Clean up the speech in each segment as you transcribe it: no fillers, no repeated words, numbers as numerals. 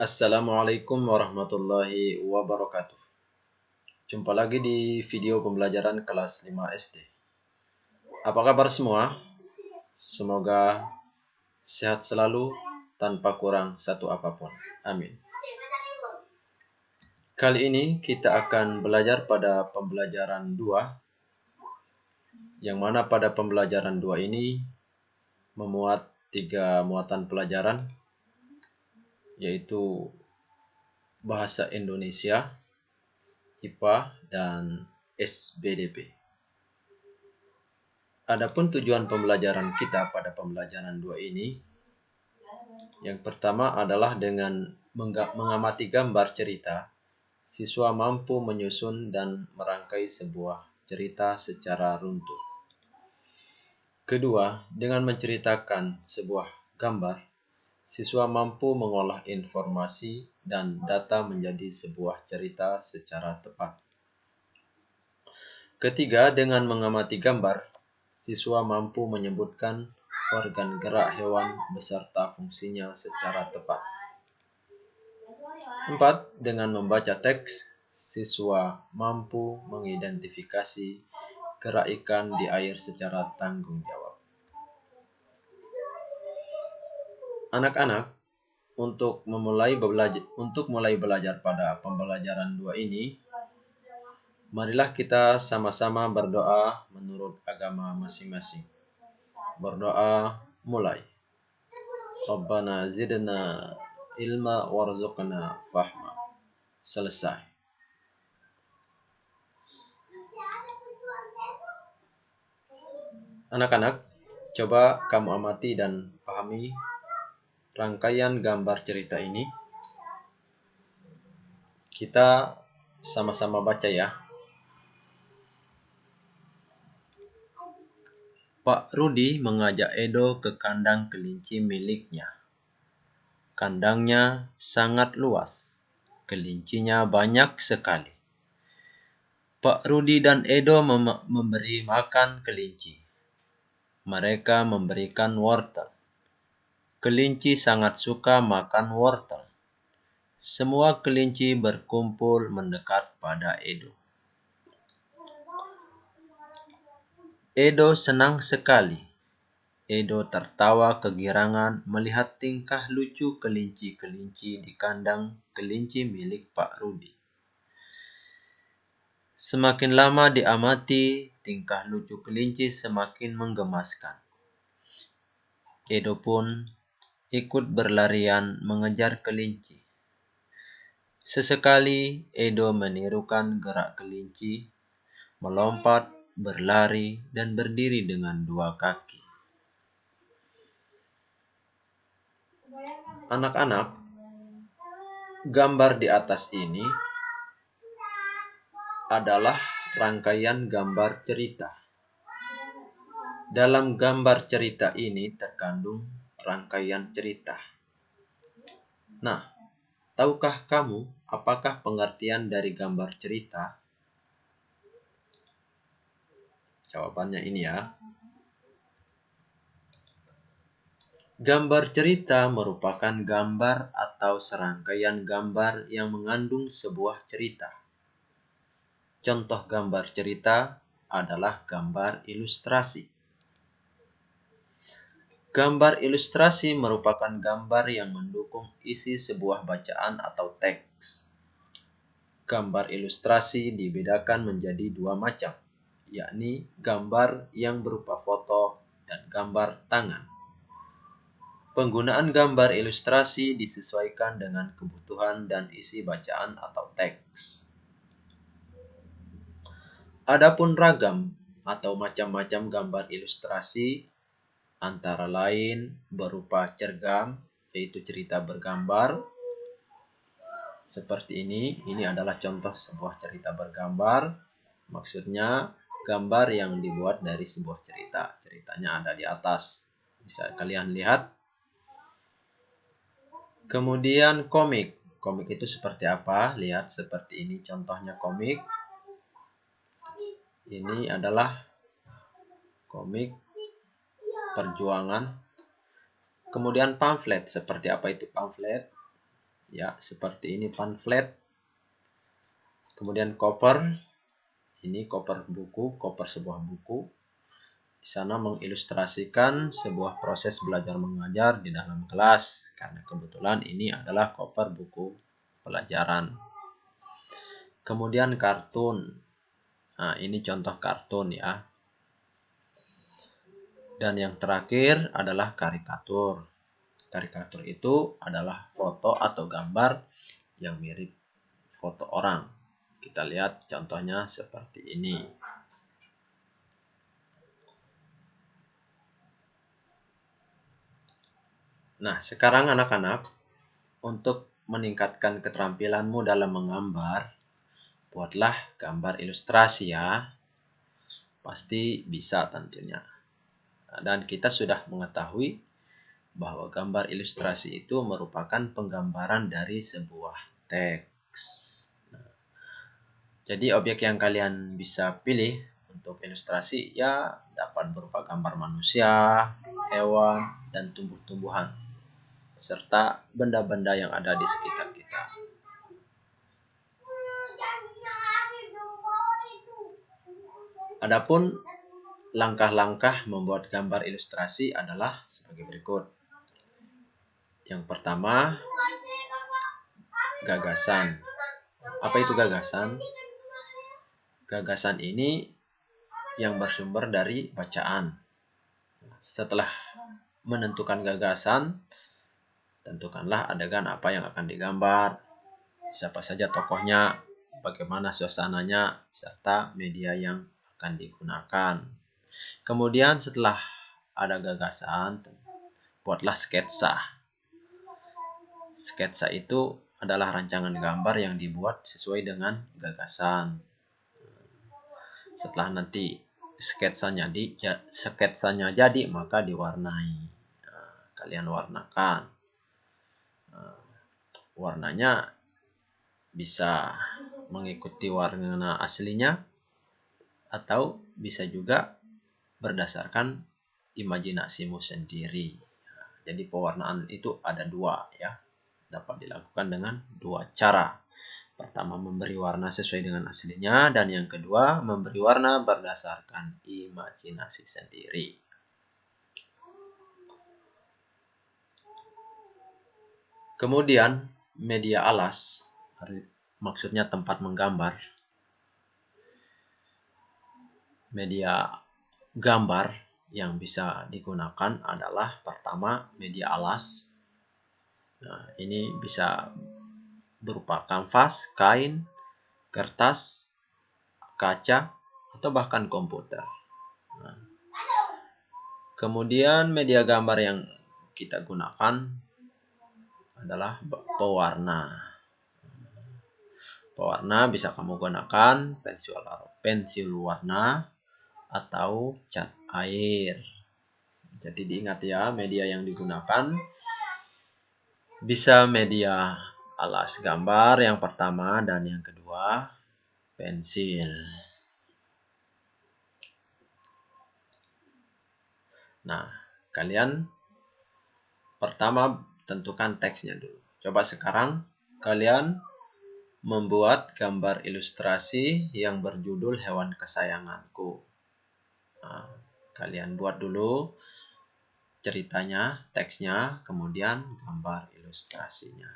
Assalamualaikum warahmatullahi wabarakatuh. Jumpa lagi di video pembelajaran kelas 5 SD. Apa kabar semua? Semoga sehat selalu tanpa kurang satu apapun. Amin. Kali ini kita akan belajar pada pembelajaran 2, yang mana pada pembelajaran 2 ini memuat 3 muatan pelajaran, yaitu Bahasa Indonesia, IPA, dan SBDP. Adapun tujuan pembelajaran kita pada pembelajaran 2 ini, yang pertama adalah dengan mengamati gambar cerita, siswa mampu menyusun dan merangkai sebuah cerita secara runtut. Kedua, dengan menceritakan sebuah gambar, siswa mampu mengolah informasi dan data menjadi sebuah cerita secara tepat. Ketiga, dengan mengamati gambar, siswa mampu menyebutkan organ gerak hewan beserta fungsinya secara tepat. 4. Dengan membaca teks, siswa mampu mengidentifikasi gerak ikan di air secara tanggung jawab. Anak-anak, untuk mulai belajar pada pembelajaran 2 ini, marilah kita sama-sama berdoa menurut agama masing-masing. Berdoa mulai. Rabbana zidna ilma warzuqna fahma. Selesai. Anak-anak, coba kamu amati dan pahami rangkaian gambar cerita ini. Kita sama-sama baca ya. Pak Rudi mengajak Edo ke kandang kelinci miliknya. Kandangnya sangat luas. Kelincinya banyak sekali. Pak Rudi dan Edo memberi makan kelinci. Mereka memberikan wortel. Kelinci sangat suka makan wortel. Semua kelinci berkumpul mendekat pada Edo. Edo senang sekali. Edo tertawa kegirangan melihat tingkah lucu kelinci-kelinci di kandang kelinci milik Pak Rudi. Semakin lama diamati, tingkah lucu kelinci semakin menggemaskan. Edo pun ikut berlarian mengejar kelinci. Sesekali Edo menirukan gerak kelinci, melompat, berlari, dan berdiri dengan 2 kaki. Anak-anak, gambar di atas ini adalah rangkaian gambar cerita. Dalam gambar cerita ini terkandung rangkaian cerita. Nah, tahukah kamu apakah pengertian dari gambar cerita? Jawabannya ini ya. Gambar cerita merupakan gambar atau serangkaian gambar yang mengandung sebuah cerita. Contoh gambar cerita adalah gambar ilustrasi. Gambar ilustrasi merupakan gambar yang mendukung isi sebuah bacaan atau teks. Gambar ilustrasi dibedakan menjadi 2 macam, yakni gambar yang berupa foto dan gambar tangan. Penggunaan gambar ilustrasi disesuaikan dengan kebutuhan dan isi bacaan atau teks. Adapun ragam atau macam-macam gambar ilustrasi antara lain berupa cergam, yaitu cerita bergambar. Seperti ini adalah contoh sebuah cerita bergambar. Maksudnya gambar yang dibuat dari sebuah cerita. Ceritanya ada di atas. Bisa kalian lihat. Kemudian komik. Komik itu seperti apa? Lihat seperti ini contohnya komik. Ini adalah komik perjuangan. Kemudian pamflet. Seperti apa itu pamflet? ya, seperti ini pamflet. Kemudian koper, ini koper buku, koper sebuah buku. Di sana mengilustrasikan sebuah proses belajar mengajar di dalam kelas, karena kebetulan ini adalah koper buku pelajaran. Kemudian kartun. Nah, ini contoh kartun ya. Dan yang terakhir adalah karikatur. Karikatur itu adalah foto atau gambar yang mirip foto orang. Kita lihat contohnya seperti ini. Nah, sekarang anak-anak, untuk meningkatkan keterampilanmu dalam menggambar, buatlah gambar ilustrasi ya. Pasti bisa tentunya. Dan kita sudah mengetahui bahwa gambar ilustrasi itu merupakan penggambaran dari sebuah teks. Jadi objek yang kalian bisa pilih untuk ilustrasi ya dapat berupa gambar manusia, hewan, dan tumbuh-tumbuhan, serta benda-benda yang ada di sekitar kita. Adapun langkah-langkah membuat gambar ilustrasi adalah sebagai berikut. Yang pertama, gagasan. Apa itu gagasan? Gagasan ini yang bersumber dari bacaan. Setelah menentukan gagasan, tentukanlah adegan apa yang akan digambar, siapa saja tokohnya, bagaimana suasananya, serta media yang akan digunakan. Kemudian setelah ada gagasan, buatlah sketsa. Sketsa itu adalah rancangan gambar yang dibuat sesuai dengan gagasan. Setelah nanti sketsanya jadi, maka diwarnai. Nah, kalian warnakan. Warnanya bisa mengikuti warna aslinya atau bisa juga berdasarkan imajinasimu sendiri. Jadi pewarnaan itu ada dua ya. Dapat dilakukan dengan dua cara. Pertama, memberi warna sesuai dengan aslinya, dan yang kedua, memberi warna berdasarkan imajinasi sendiri. Kemudian, media alas, maksudnya tempat menggambar. Media gambar yang bisa digunakan adalah pertama, media alas. Nah, ini bisa berupa kanvas, kain, kertas, kaca, atau bahkan komputer. Nah, kemudian media gambar yang kita gunakan adalah pewarna. Pewarna bisa kamu gunakan pensil warna atau cat air. Jadi diingat ya, media yang digunakan bisa media alas gambar yang pertama, dan yang kedua pensil. Nah, kalian pertama tentukan teksnya dulu. Coba sekarang kalian membuat gambar ilustrasi yang berjudul Hewan Kesayanganku. Nah, kalian buat dulu ceritanya, teksnya, kemudian gambar ilustrasinya.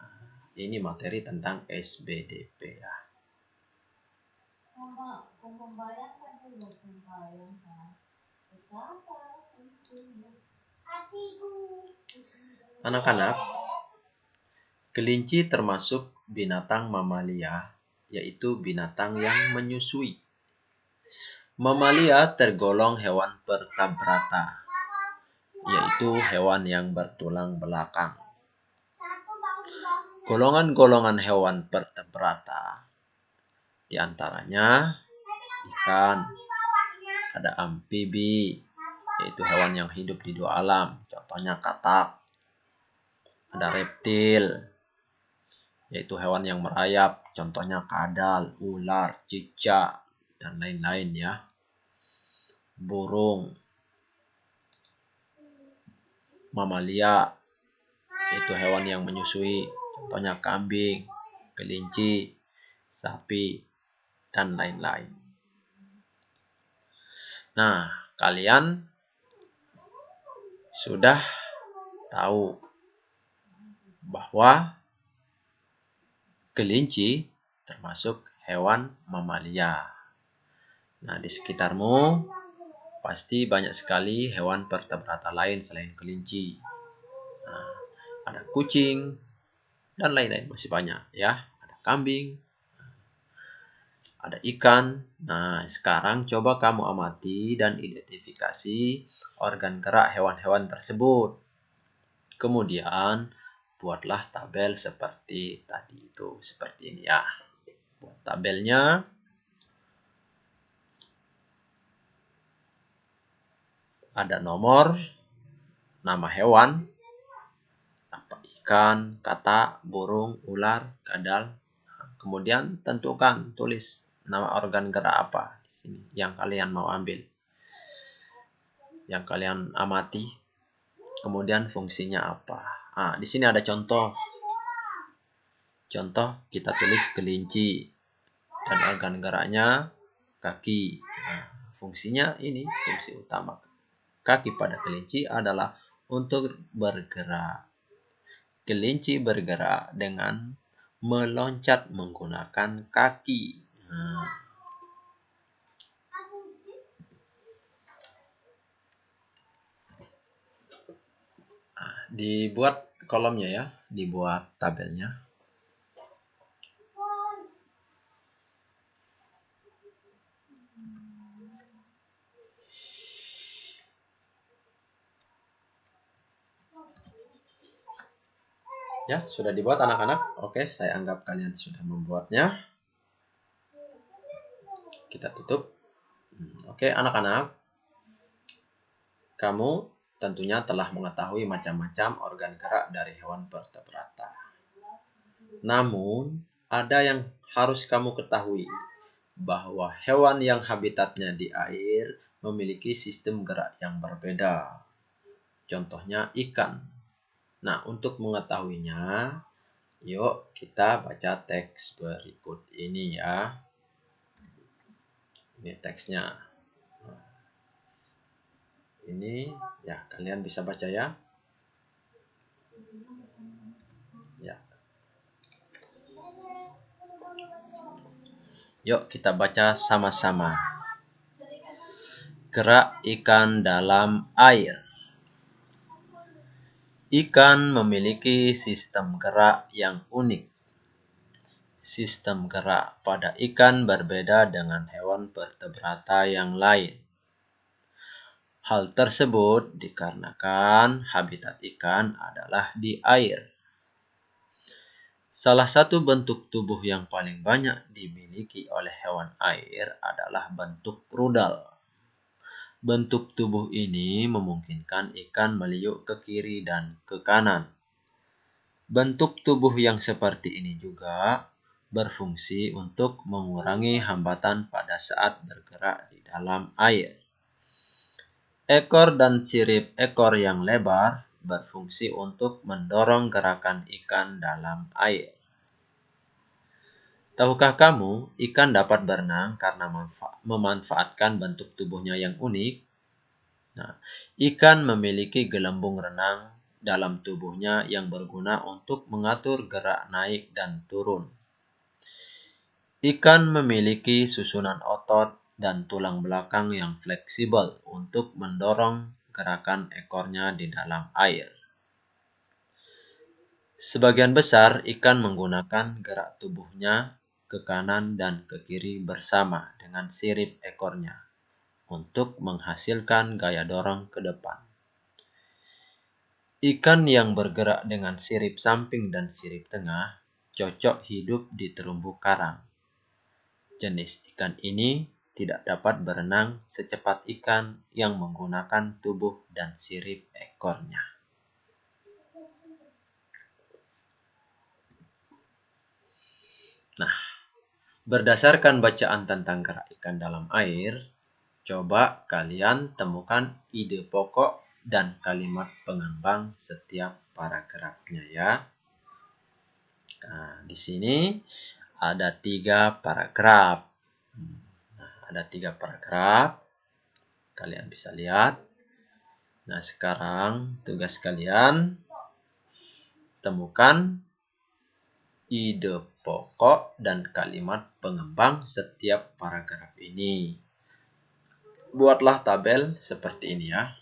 Nah, ini materi tentang SBDP ya. Anak-anak, kelinci termasuk binatang mamalia, yaitu binatang yang menyusui. Mamalia tergolong hewan vertebrata, yaitu hewan yang bertulang belakang. Golongan-golongan hewan vertebrata diantaranya ikan, ada amfibi, yaitu hewan yang hidup di dua alam, contohnya katak. Ada reptil, yaitu hewan yang merayap, contohnya kadal, ular, cicak, dan lain-lain ya. Burung, mamalia, yaitu hewan yang menyusui, Contohnya kambing, kelinci, sapi, dan lain-lain. Nah, kalian sudah tahu bahwa kelinci termasuk hewan mamalia. Nah, di sekitarmu pasti banyak sekali hewan vertebrata lain selain kelinci. Nah, ada kucing dan lain-lain, masih banyak ya. Ada kambing, ada ikan. Nah, sekarang coba kamu amati dan identifikasi organ gerak hewan-hewan tersebut. Kemudian buatlah tabel seperti tadi itu, seperti ini ya. Buat tabelnya. Ada nomor, nama hewan, apa ikan, katak, burung, ular, kadal. Kemudian tentukan, tulis nama organ gerak apa di sini yang kalian mau ambil, yang kalian amati. Kemudian fungsinya apa? Nah, di sini ada contoh. Contoh kita tulis kelinci dan organ geraknya kaki. Nah, fungsinya ini fungsi utama. Kaki pada kelinci adalah untuk bergerak. Kelinci bergerak dengan meloncat menggunakan kaki. Nah, dibuat kolomnya ya, dibuat tabelnya. Ya, sudah dibuat anak-anak? Oke, saya anggap kalian sudah membuatnya. Kita tutup. Oke, anak-anak. Kamu tentunya telah mengetahui macam-macam organ gerak dari hewan vertebrata. Namun, ada yang harus kamu ketahui, bahwa hewan yang habitatnya di air memiliki sistem gerak yang berbeda. Contohnya ikan. Nah, untuk mengetahuinya, yuk kita baca teks berikut ini ya. Ini teksnya. Ini ya, kalian bisa baca ya. Ya. Yuk kita baca sama-sama. Gerak ikan dalam air. Ikan memiliki sistem gerak yang unik. Sistem gerak pada ikan berbeda dengan hewan vertebrata yang lain. Hal tersebut dikarenakan habitat ikan adalah di air. Salah satu bentuk tubuh yang paling banyak dimiliki oleh hewan air adalah bentuk rudal. Bentuk tubuh ini memungkinkan ikan meliuk ke kiri dan ke kanan. Bentuk tubuh yang seperti ini juga berfungsi untuk mengurangi hambatan pada saat bergerak di dalam air. Ekor dan sirip ekor yang lebar berfungsi untuk mendorong gerakan ikan dalam air. Tahukah kamu, ikan dapat berenang karena memanfaatkan bentuk tubuhnya yang unik? Nah, ikan memiliki gelembung renang dalam tubuhnya yang berguna untuk mengatur gerak naik dan turun. Ikan memiliki susunan otot dan tulang belakang yang fleksibel untuk mendorong gerakan ekornya di dalam air. Sebagian besar ikan menggunakan gerak tubuhnya ke kanan dan ke kiri bersama dengan sirip ekornya untuk menghasilkan gaya dorong ke depan. Ikan yang bergerak dengan sirip samping dan sirip tengah cocok hidup di terumbu karang. Jenis ikan ini tidak dapat berenang secepat ikan yang menggunakan tubuh dan sirip ekornya. Nah, berdasarkan bacaan tentang gerak ikan dalam air, coba kalian temukan ide pokok dan kalimat pengembang setiap paragrafnya ya. Nah, di sini ada 3 paragraf. Nah, ada 3 paragraf. Kalian bisa lihat. Nah, sekarang tugas kalian temukan ide pokok dan kalimat pengembang setiap paragraf ini. Buatlah tabel seperti ini ya.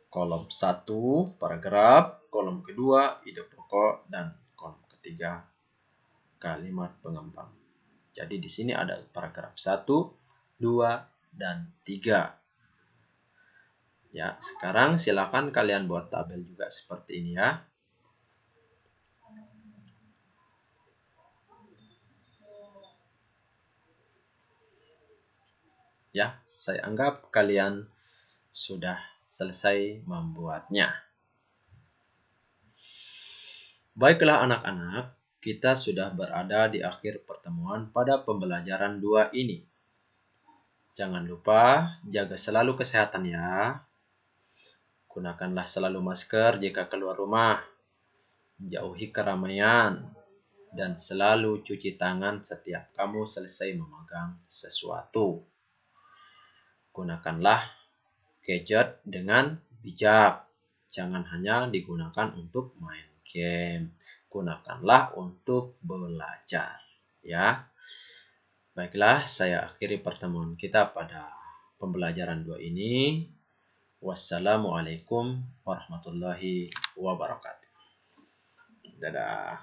Kolom 1 paragraf, kolom kedua ide pokok, dan kolom ketiga kalimat pengembang. Jadi di sini ada paragraf 1, 2, dan 3. Ya, sekarang silakan kalian buat tabel juga seperti ini ya. Ya, saya anggap kalian sudah selesai membuatnya. Baiklah anak-anak, kita sudah berada di akhir pertemuan pada pembelajaran 2 ini. Jangan lupa jaga selalu kesehatan ya. Gunakanlah selalu masker jika keluar rumah. Jauhi keramaian. Dan selalu cuci tangan setiap kamu selesai memegang sesuatu. Gunakanlah gadget dengan bijak. Jangan hanya digunakan untuk main game. Gunakanlah untuk belajar. Ya. Baiklah, saya akhiri pertemuan kita pada pembelajaran 2 ini. Wassalamualaikum warahmatullahi wabarakatuh. Dadah.